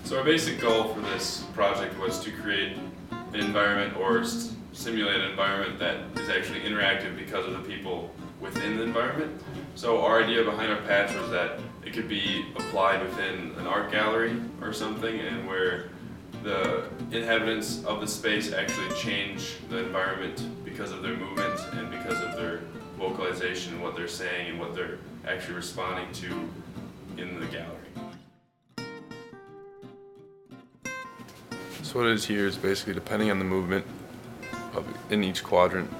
So our basic goal for this project was to create an environment or simulate an environment that is actually interactive because of the people within the environment. So our idea behind our patch was that it could be applied within an art gallery or something, and where the inhabitants of the space actually change the environment because of their movement and because of their vocalization, what they're saying and what they're actually responding to in the gallery. So what it is here is basically depending on the movement in each quadrant,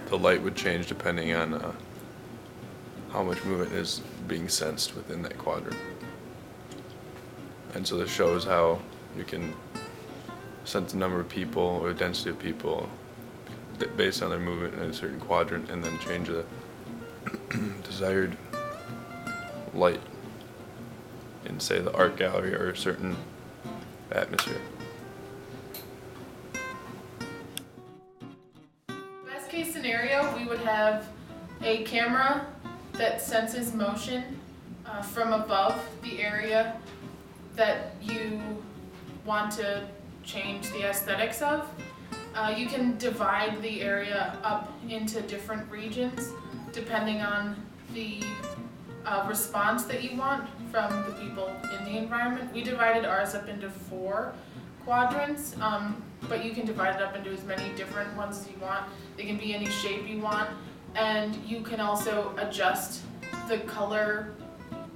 the light would change depending on how much movement is being sensed within that quadrant. And so this shows how you can sense the number of people or the density of people based on their movement in a certain quadrant, and then change the desired light in, say, the art gallery or a certain atmosphere. Best case scenario, we would have a camera that senses motion from above the area that you want to change the aesthetics of. You can divide the area up into different regions depending on the response that you want from the people in the environment. We divided ours up into 4 quadrants, but you can divide it up into as many different ones as you want. They can be any shape you want, and you can also adjust the color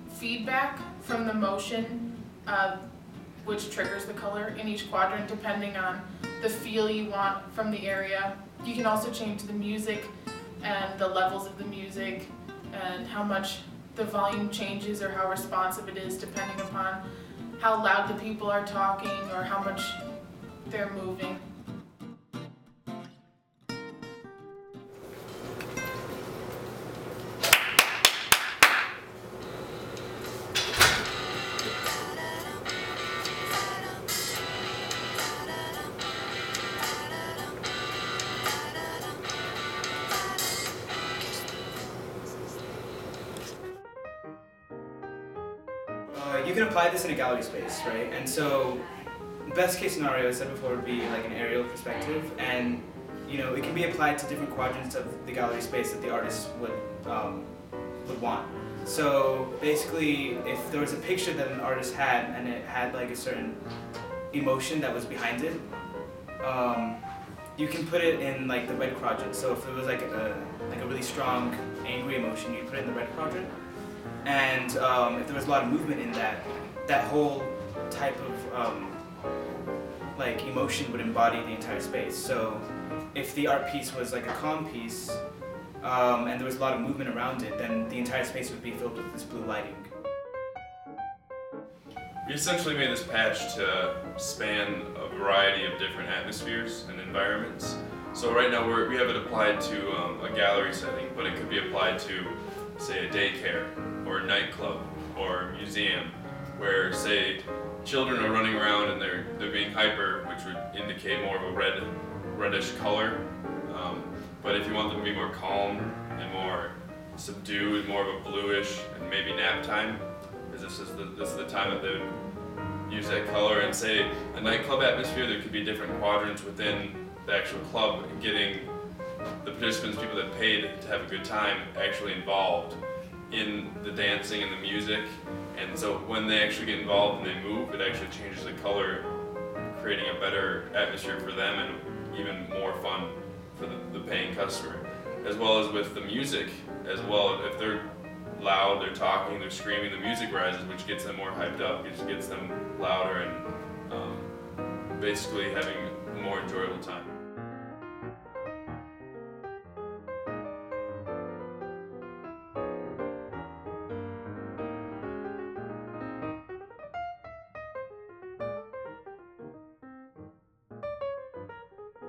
feedback from the motion, which triggers the color in each quadrant depending on the feel you want from the area. You can also change the music and the levels of the music and how much the volume changes or how responsive it is depending upon how loud the people are talking or how much they're moving. You can apply this in a gallery space, right? And so, best case scenario, I said before, would be like an aerial perspective, and it can be applied to different quadrants of the gallery space that the artist would want. So basically, if there was a picture that an artist had and it had like a certain emotion that was behind it, you can put it in like the red quadrant. So if it was like a really strong angry emotion, you put it in the red quadrant. And if there was a lot of movement in that whole type of like emotion would embody the entire space. So if the art piece was like a calm piece and there was a lot of movement around it, then the entire space would be filled with this blue lighting. We essentially made this patch to span a variety of different atmospheres and environments. So right now we have it applied to a gallery setting, but it could be applied to, say, a daycare or a nightclub or a museum, where, say, children are running around and they're being hyper, which would indicate more of a reddish color. But if you want them to be more calm and more subdued, more of a bluish, and maybe nap time, because this is the time that they would use that color. And say a nightclub atmosphere, there could be different quadrants within the actual club, and getting the participants, people that paid to have a good time, actually involved in the dancing and the music. And so when they actually get involved and they move, it actually changes the color, creating a better atmosphere for them and even more fun for the paying customer. As well as with the music as well. If they're loud, they're talking, they're screaming, the music rises, which gets them more hyped up, which gets them louder and basically having a more enjoyable time.